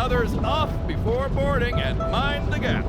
Others off before boarding and mind the gap.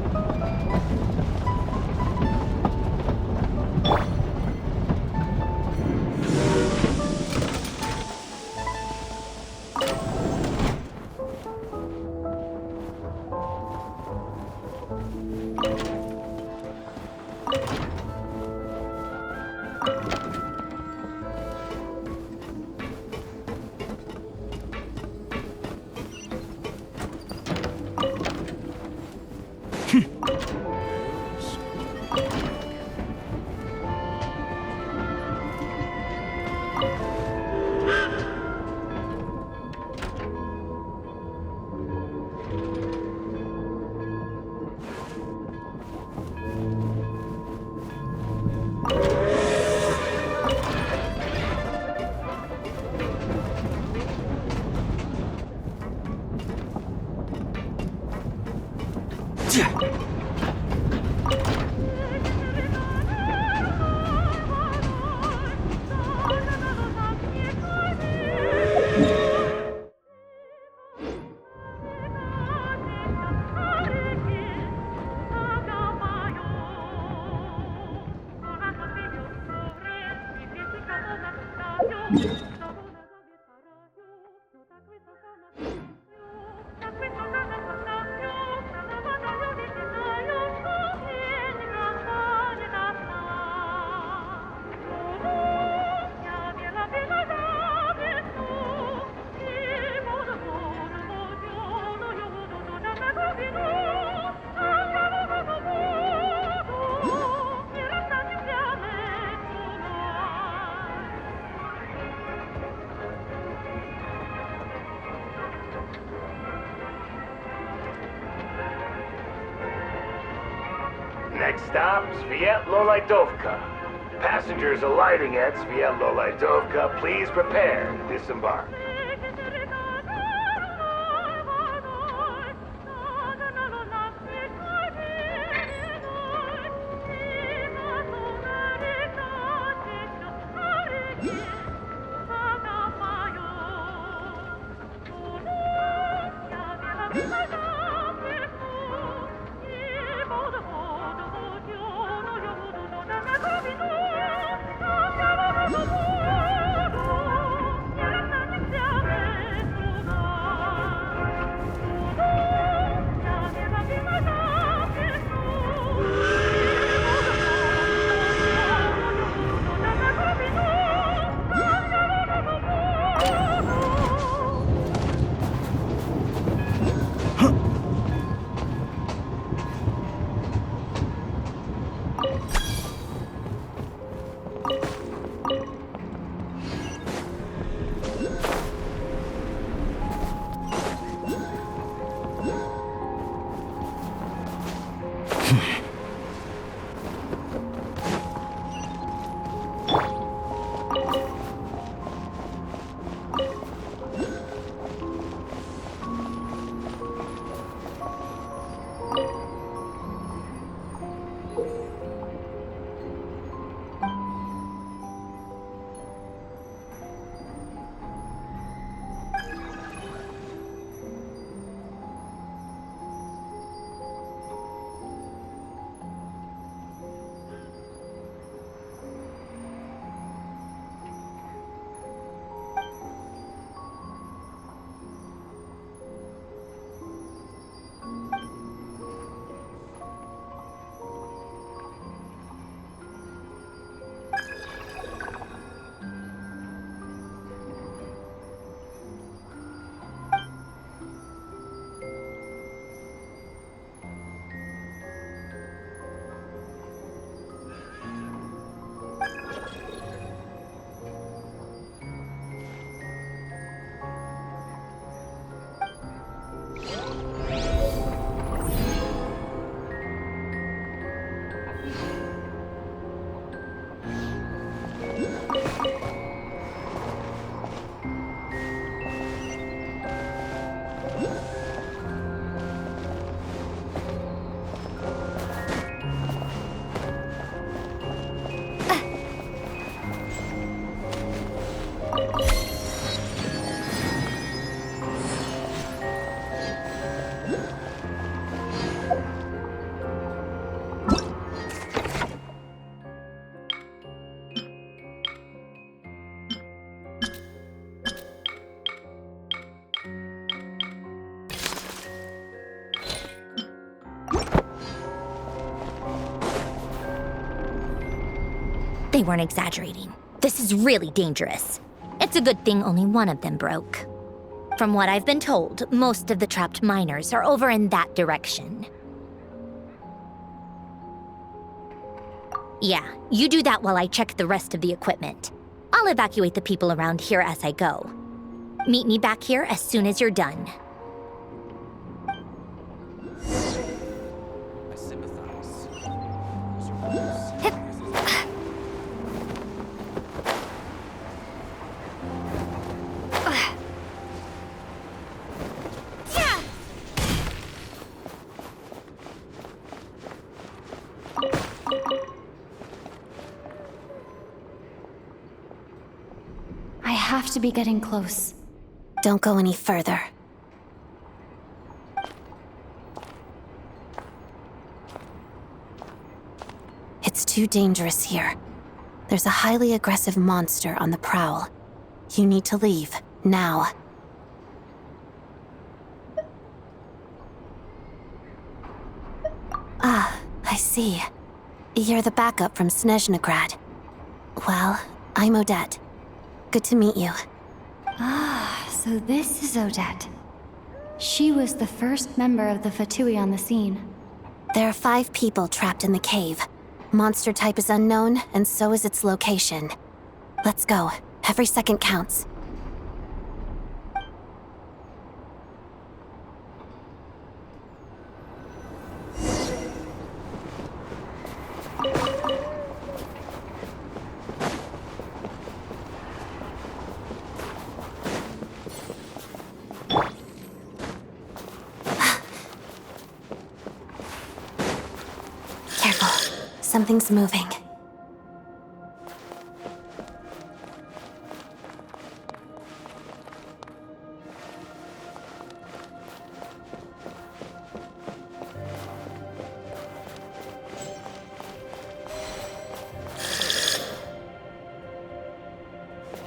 Next stop, Sviet-Lolaidovka. Passengers alighting at Sviet-Lolaidovka, please prepare to disembark. They weren't exaggerating. This is really dangerous. It's a good thing only one of them broke. From what I've been told, most of the trapped miners are over in that direction. Yeah, you do that while I check the rest of the equipment. I'll evacuate the people around here as I go. Meet me back here as soon as you're done. I sympathize. I have to be getting close. Don't go any further. It's too dangerous here. There's a highly aggressive monster on the prowl. You need to leave, now. Ah, I see. You're the backup from Snezhnograd. Well, I'm Odette. Good to meet you. So this is Odette. She was the first member of the Fatui on the scene. There are 5 people trapped in the cave. Monster type is unknown, and so is its location. Let's go. Every second counts. Careful. Something's moving.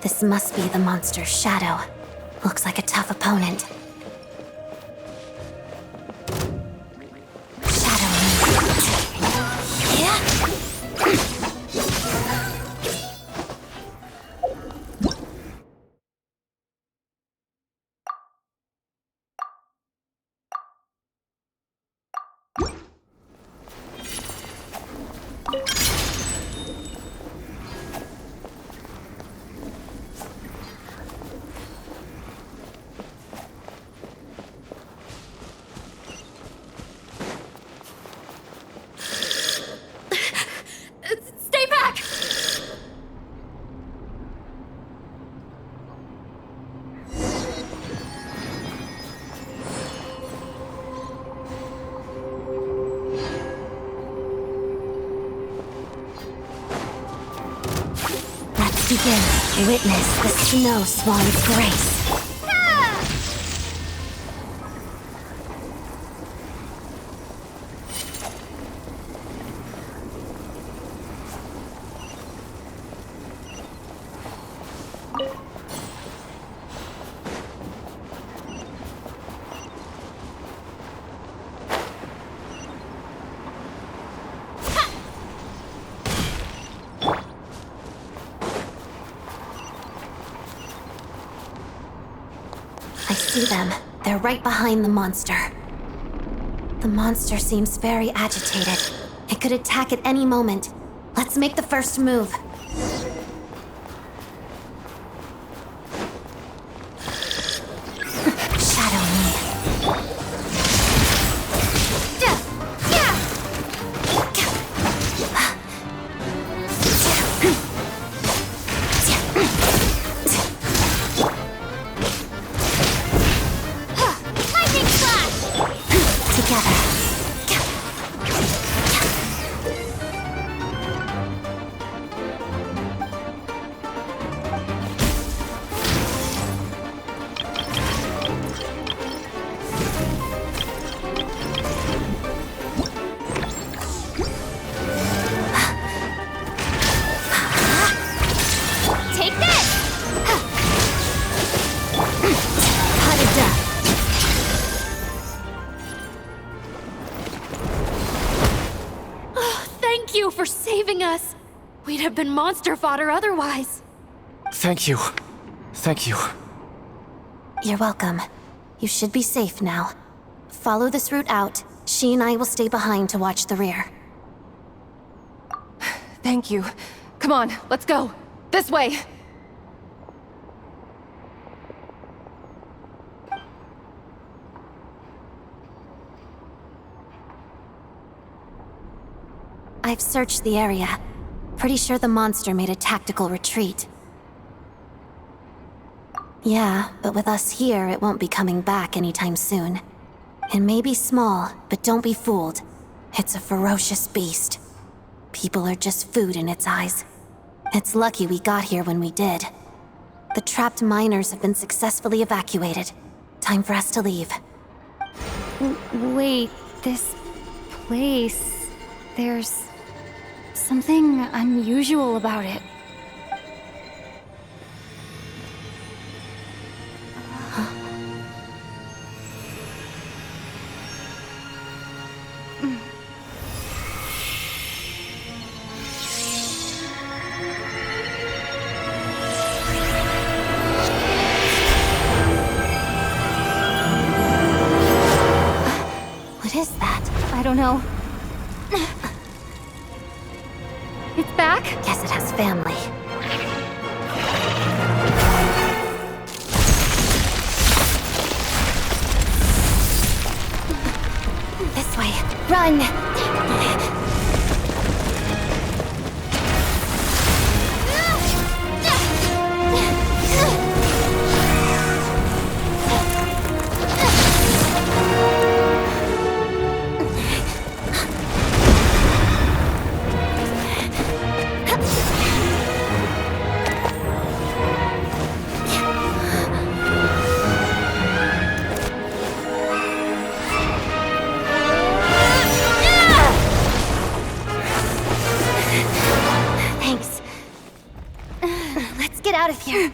This must be the monster's shadow. Looks like a tough opponent. Stay back! Let's begin. Witness the snow swan's grace. I see them. They're right behind the monster. The monster seems very agitated. It could attack at any moment. Let's make the first move. Shadow me. Together. us. We'd have been monster fodder otherwise. Thank you. Thank you. You're welcome. You should be safe now. Follow this route out. She and I will stay behind to watch the rear. Thank you. Come on, let's go. This way. I've searched the area. Pretty sure the monster made a tactical retreat. Yeah, but with us here, it won't be coming back anytime soon. It may be small, but don't be fooled. It's a ferocious beast. People are just food in its eyes. It's lucky we got here when we did. The trapped miners have been successfully evacuated. Time for us to leave. Wait, this place... There's something unusual about it. What is that? I don't know. It's back? Guess it has family. This way. Run! Thanks. Let's get out of here.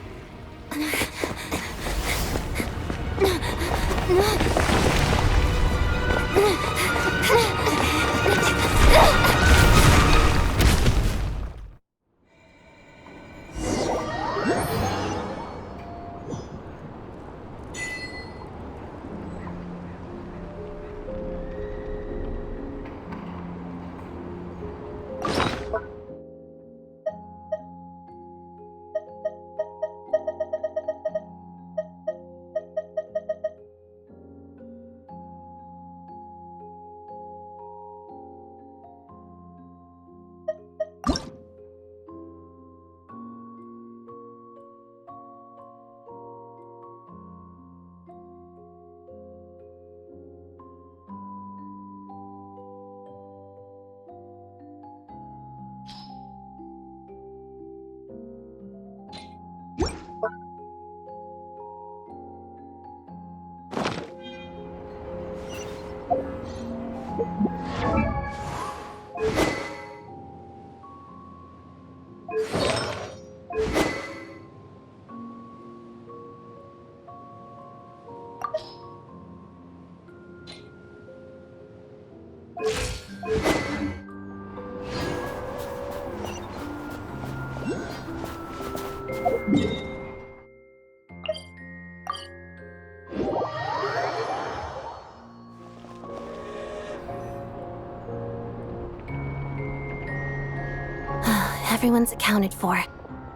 Everyone's accounted for.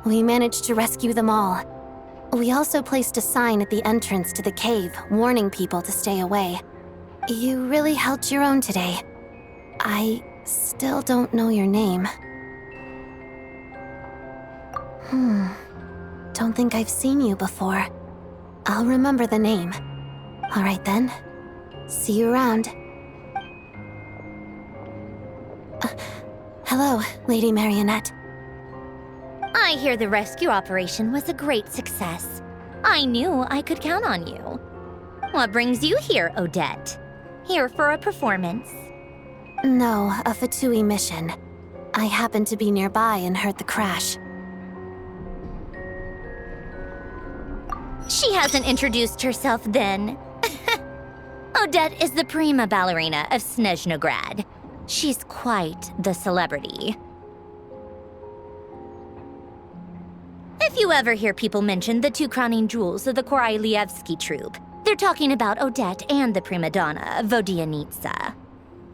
We managed to rescue them all. We also placed a sign at the entrance to the cave, warning people to stay away. You really held your own today. I still don't know your name. Don't think I've seen you before. I'll remember the name. All right then. See you around. Hello, Lady Marionette. I hear the rescue operation was a great success. I knew I could count on you. What brings you here, Odette? Here for a performance? No, a Fatui mission. I happened to be nearby and heard the crash. She hasn't introduced herself then. Odette is the prima ballerina of Snezhnograd. She's quite the celebrity. you ever hear people mention the two crowning jewels of the Korolievsky troupe, they're talking about Odette and the prima donna, Vodianitsa.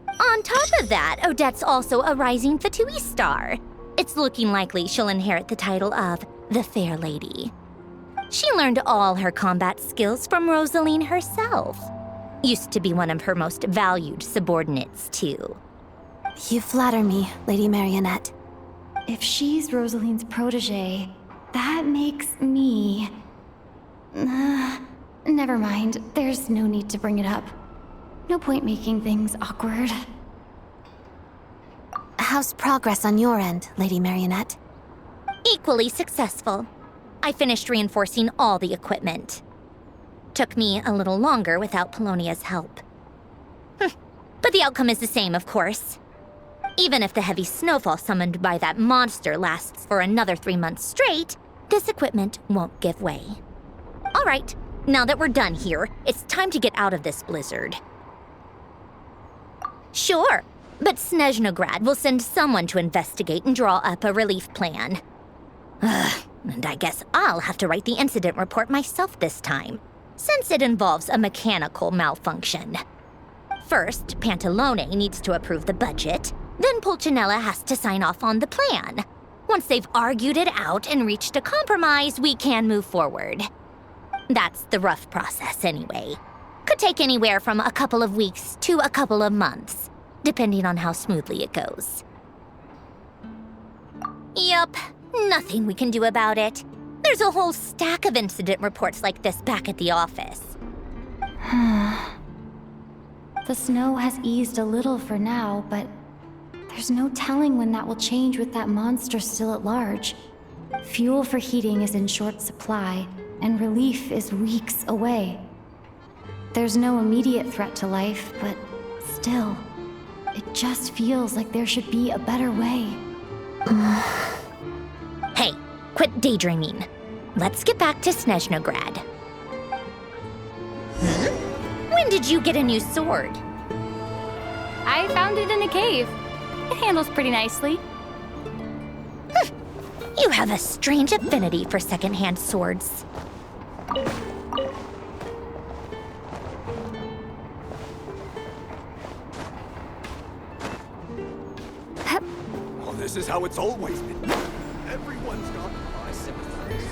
On top of that, Odette's also a rising Fatui star. It's looking likely she'll inherit the title of the Fair Lady. She learned all her combat skills from Rosaline herself. Used to be one of her most valued subordinates, too. You flatter me, Lady Marionette. If she's Rosaline's protege, that makes me... never mind. There's no need to bring it up. No point making things awkward. How's progress on your end, Lady Marionette? Equally successful. I finished reinforcing all the equipment. Took me a little longer without Polonia's help. But the outcome is the same, of course. Even if the heavy snowfall summoned by that monster lasts for another 3 months straight, this equipment won't give way. All right, now that we're done here, it's time to get out of this blizzard. Sure, but Snezhnograd will send someone to investigate and draw up a relief plan. And I guess I'll have to write the incident report myself this time, since it involves a mechanical malfunction. First, Pantalone needs to approve the budget, then Pulcinella has to sign off on the plan. Once they've argued it out and reached a compromise, we can move forward. That's the rough process anyway. Could take anywhere from a couple of weeks to a couple of months, depending on how smoothly it goes. Yup, nothing we can do about it. There's a whole stack of incident reports like this back at the office. The snow has eased a little for now, but there's no telling when that will change with that monster still at large. Fuel for heating is in short supply, and relief is weeks away. There's no immediate threat to life, but still, it just feels like there should be a better way. Hey, quit daydreaming. Let's get back to Snezhnograd. When did you get a new sword? I found it in a cave. It handles pretty nicely. You have a strange affinity for secondhand swords. Well, this is how it's always been. Everyone's got my sympathies.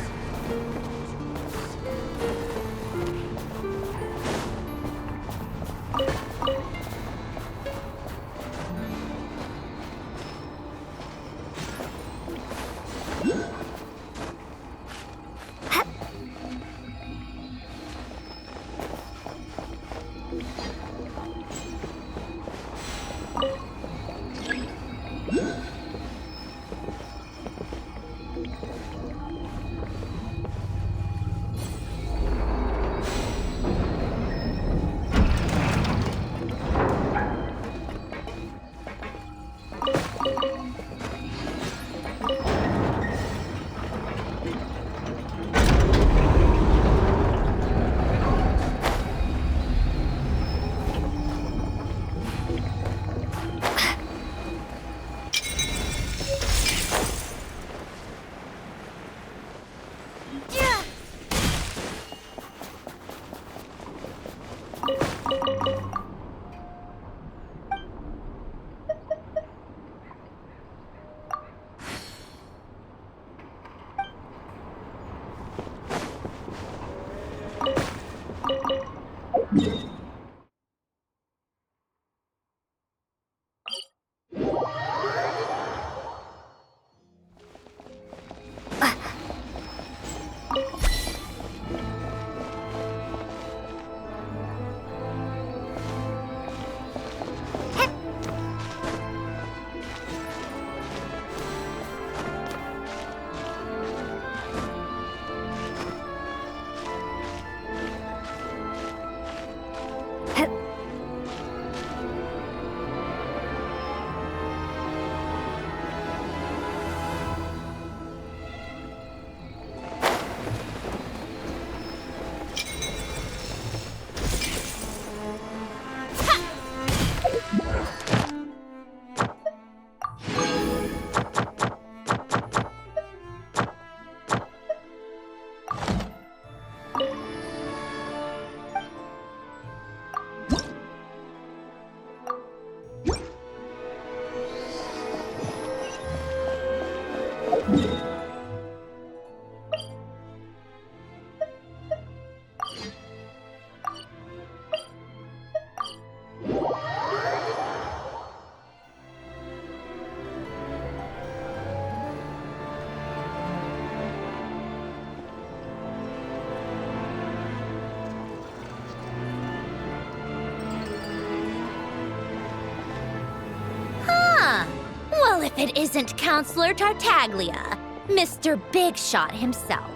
if it isn't Counselor Tartaglia, Mr. Big Shot himself.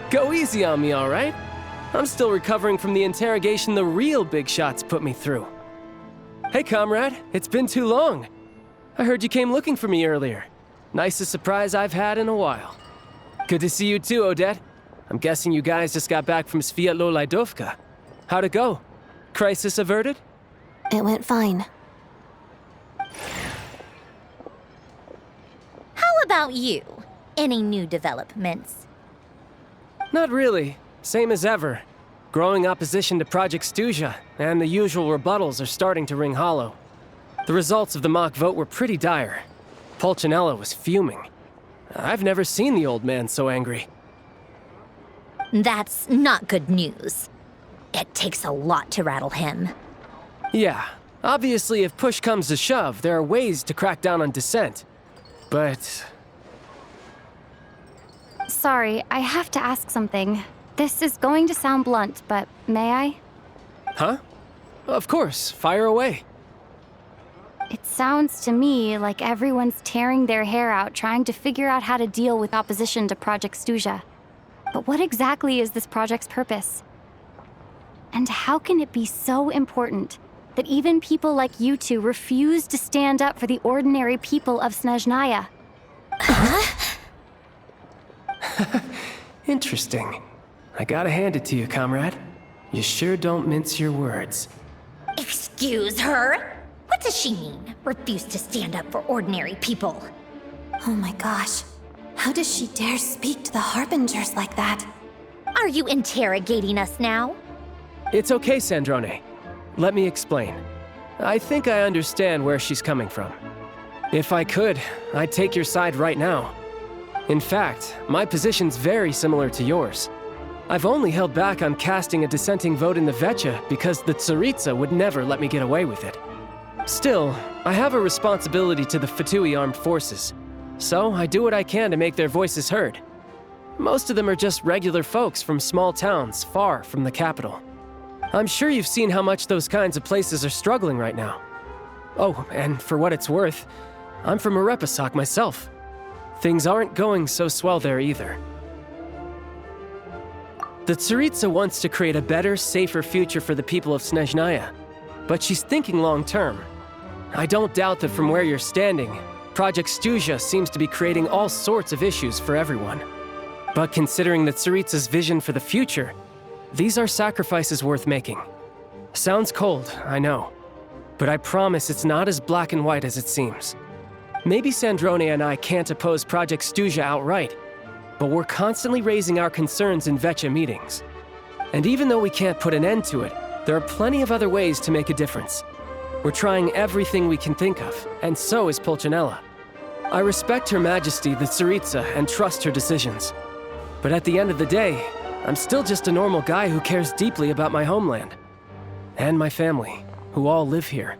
Go easy on me, all right? I'm still recovering from the interrogation the real Big Shots put me through. Hey, comrade, it's been too long. I heard you came looking for me earlier. Nicest surprise I've had in a while. Good to see you too, Odette. I'm guessing you guys just got back from Sviatlo-Laidovka. How'd it go? Crisis averted? It went fine. How about you? Any new developments? Not really. Same as ever. Growing opposition to Project Stuja, and the usual rebuttals are starting to ring hollow. The results of the mock vote were pretty dire. Pulcinella was fuming. I've never seen the old man so angry. That's not good news. It takes a lot to rattle him. Yeah, obviously if push comes to shove, there are ways to crack down on dissent. But... Sorry, I have to ask something. This is going to sound blunt, but may I? Huh? Of course, fire away. It sounds to me like everyone's tearing their hair out trying to figure out how to deal with opposition to Project Stuja. But what exactly is this project's purpose? And how can it be so important that even people like you two refuse to stand up for the ordinary people of Snezhnaya? Interesting. I gotta hand it to you, comrade. You sure don't mince your words. Excuse her? What does she mean? Refuse to stand up for ordinary people? Oh my gosh. How does she dare speak to the Harbingers like that? Are you interrogating us now? It's okay, Sandrone. Let me explain. I think I understand where she's coming from. If I could, I'd take your side right now. In fact, my position's very similar to yours. I've only held back on casting a dissenting vote in the Vecha because the Tsaritsa would never let me get away with it. Still, I have a responsibility to the Fatui armed forces, so I do what I can to make their voices heard. Most of them are just regular folks from small towns far from the capital. I'm sure you've seen how much those kinds of places are struggling right now. Oh, and for what it's worth, I'm from Arepasak myself. Things aren't going so swell there either. The Tsaritsa wants to create a better, safer future for the people of Snezhnaya, but she's thinking long-term. I don't doubt that from where you're standing, Project Stuja seems to be creating all sorts of issues for everyone. But considering the Tsaritsa's vision for the future, these are sacrifices worth making. Sounds cold, I know, but I promise it's not as black and white as it seems. Maybe Sandrone and I can't oppose Project Stuja outright, but we're constantly raising our concerns in Vecha meetings. And even though we can't put an end to it, there are plenty of other ways to make a difference. We're trying everything we can think of, and so is Pulcinella. I respect Her Majesty the Tsaritsa and trust her decisions. But at the end of the day, I'm still just a normal guy who cares deeply about my homeland. And my family, who all live here.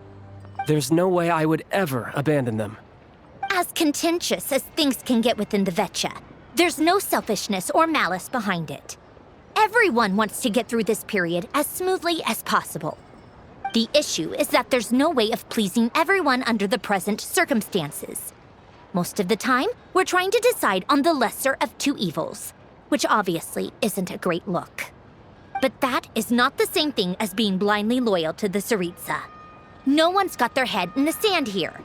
There's no way I would ever abandon them. As contentious as things can get within the Vecha, there's no selfishness or malice behind it. Everyone wants to get through this period as smoothly as possible. The issue is that there's no way of pleasing everyone under the present circumstances. Most of the time, we're trying to decide on the lesser of two evils, which obviously isn't a great look. But that is not the same thing as being blindly loyal to the Tsaritsa. No one's got their head in the sand here.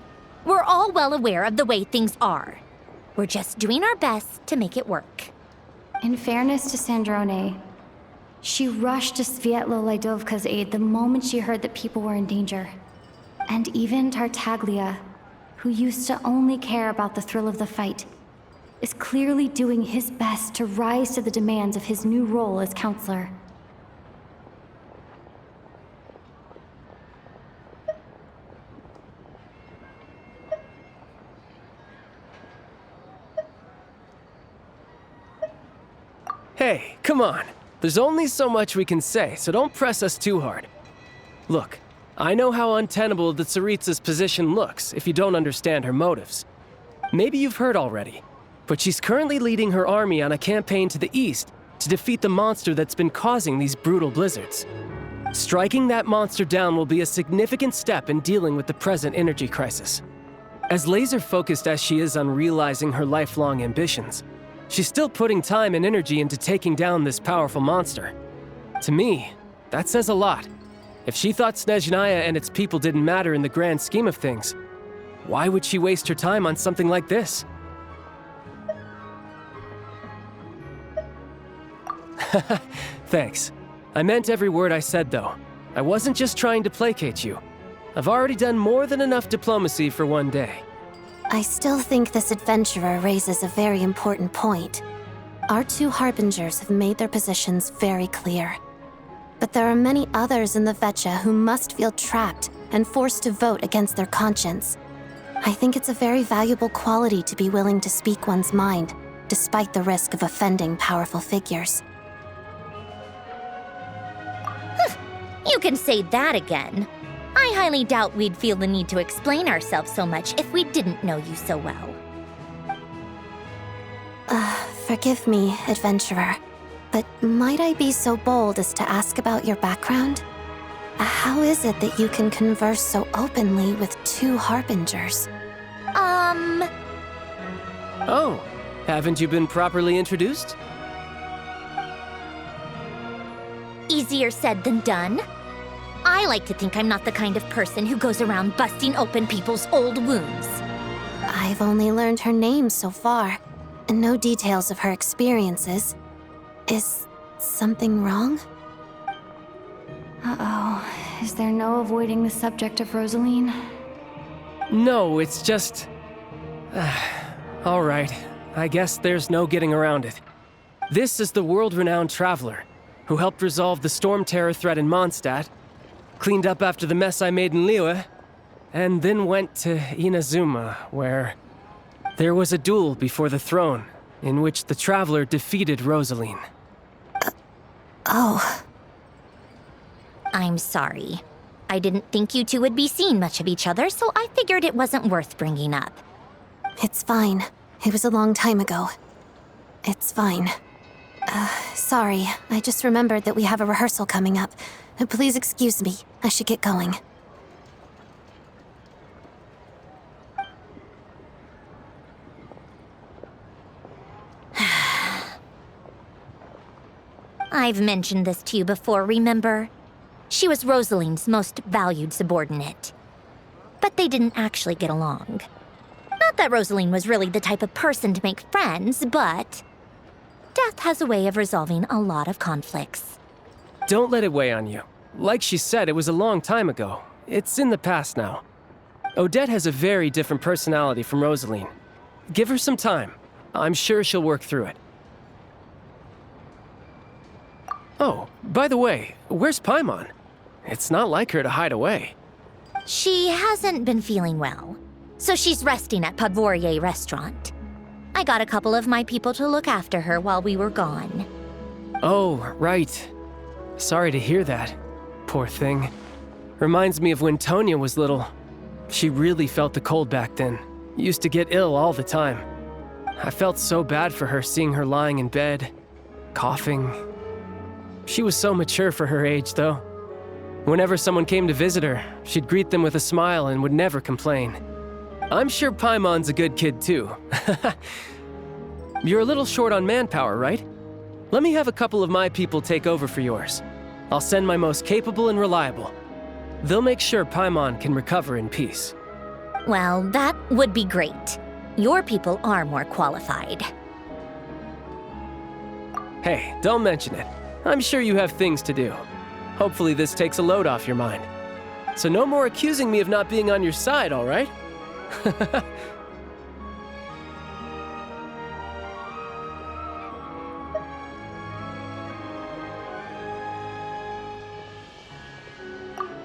We're all well aware of the way things are. We're just doing our best to make it work. In fairness to Sandrone, she rushed to Sviatlo-Laidovka's aid the moment she heard that people were in danger. And even Tartaglia, who used to only care about the thrill of the fight, is clearly doing his best to rise to the demands of his new role as counselor. Hey, come on. There's only so much we can say, so don't press us too hard. Look, I know how untenable the Tsaritsa's position looks if you don't understand her motives. Maybe you've heard already, but she's currently leading her army on a campaign to the east to defeat the monster that's been causing these brutal blizzards. Striking that monster down will be a significant step in dealing with the present energy crisis. As laser-focused as she is on realizing her lifelong ambitions, she's still putting time and energy into taking down this powerful monster. To me, that says a lot. If she thought Snezhnaya and its people didn't matter in the grand scheme of things, why would she waste her time on something like this? Thanks. I meant every word I said, though. I wasn't just trying to placate you. I've already done more than enough diplomacy for one day. I still think this adventurer raises a very important point. Our two harbingers have made their positions very clear. But there are many others in the Vetcha who must feel trapped and forced to vote against their conscience. I think it's a very valuable quality to be willing to speak one's mind, despite the risk of offending powerful figures. You can say that again. I highly doubt we'd feel the need to explain ourselves so much if we didn't know you so well. Forgive me, adventurer, but might I be so bold as to ask about your background? How is it that you can converse so openly with two harbingers? Oh, haven't you been properly introduced? Easier said than done. I like to think I'm not the kind of person who goes around busting open people's old wounds. I've only learned her name so far, and no details of her experiences. Is something wrong? Uh-oh. Is there no avoiding the subject of Rosaline? No, it's just... all right. I guess there's no getting around it. This is the world-renowned traveler who helped resolve the storm terror threat in Mondstadt, cleaned up after the mess I made in Liyue, and then went to Inazuma, where there was a duel before the throne, in which the traveler defeated Rosaline. Oh. I'm sorry. I didn't think you two would be seeing much of each other, so I figured it wasn't worth bringing up. It's fine. It was a long time ago. It's fine. Sorry. I just remembered that we have a rehearsal coming up. Please excuse me. I should get going. I've mentioned this to you before, remember? She was Rosaline's most valued subordinate. But they didn't actually get along. Not that Rosaline was really the type of person to make friends, but death has a way of resolving a lot of conflicts. Don't let it weigh on you. Like she said, it was a long time ago. It's in the past now. Odette has a very different personality from Rosaline. Give her some time. I'm sure she'll work through it. Oh, by the way, where's Paimon? It's not like her to hide away. She hasn't been feeling well, so she's resting at Podvorier restaurant. I got a couple of my people to look after her while we were gone. Oh, right. Sorry to hear that. Poor thing. Reminds me of when Tonya was little. She really felt the cold back then. Used to get ill all the time. I felt so bad for her seeing her lying in bed, coughing. She was so mature for her age, though. Whenever someone came to visit her, she'd greet them with a smile and would never complain. I'm sure Paimon's a good kid, too. You're a little short on manpower, right? Let me have a couple of my people take over for yours. I'll send my most capable and reliable. They'll make sure Paimon can recover in peace. Well, that would be great. Your people are more qualified. Hey, don't mention it. I'm sure you have things to do. Hopefully this takes a load off your mind. So no more accusing me of not being on your side, all right?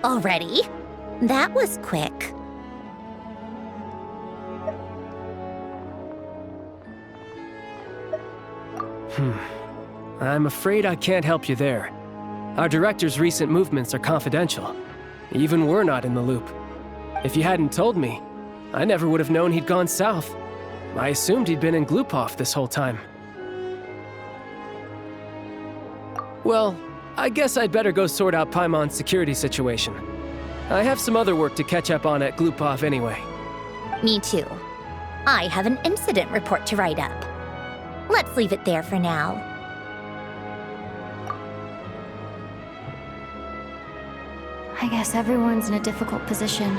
Already? That was quick. I'm afraid I can't help you there. Our director's recent movements are confidential. Even we're not in the loop. If you hadn't told me, I never would have known he'd gone south. I assumed he'd been in Glupov this whole time. Well, I guess I'd better go sort out Paimon's security situation. I have some other work to catch up on at Glupov anyway. Me too. I have an incident report to write up. Let's leave it there for now. I guess everyone's in a difficult position.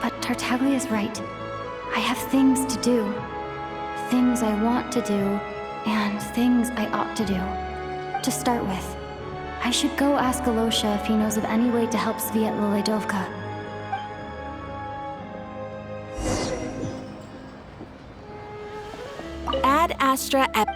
But Tartaglia's right. I have things to do. Things I want to do, and things I ought to do. To start with, I should go ask Alosha if he knows of any way to help Svietloledovka. Ad Astra ep.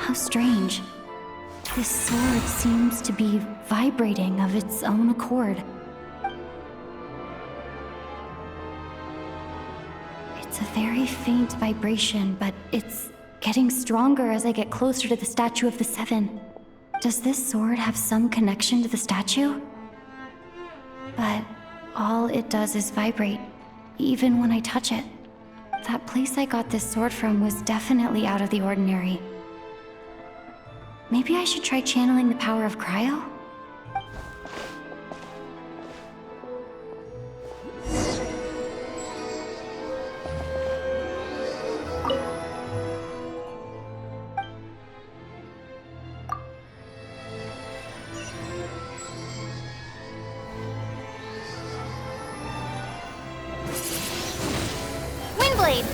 How strange. This sword seems to be vibrating of its own accord. It's a very faint vibration, but it's getting stronger as I get closer to the Statue of the Seven. Does this sword have some connection to the statue? But all it does is vibrate, even when I touch it. That place I got this sword from was definitely out of the ordinary. Maybe I should try channeling the power of cryo? Windblade!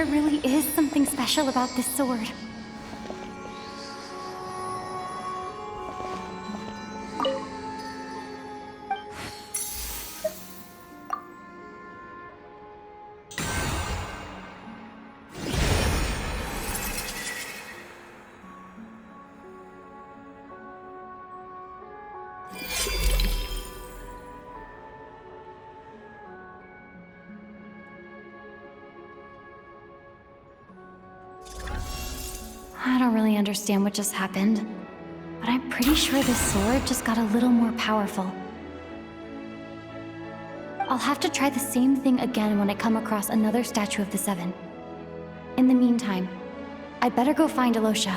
there really is something special about this sword. I don't really understand what just happened, but I'm pretty sure this sword just got a little more powerful. I'll have to try the same thing again when I come across another statue of the Seven. In the meantime, I'd better go find Alosha.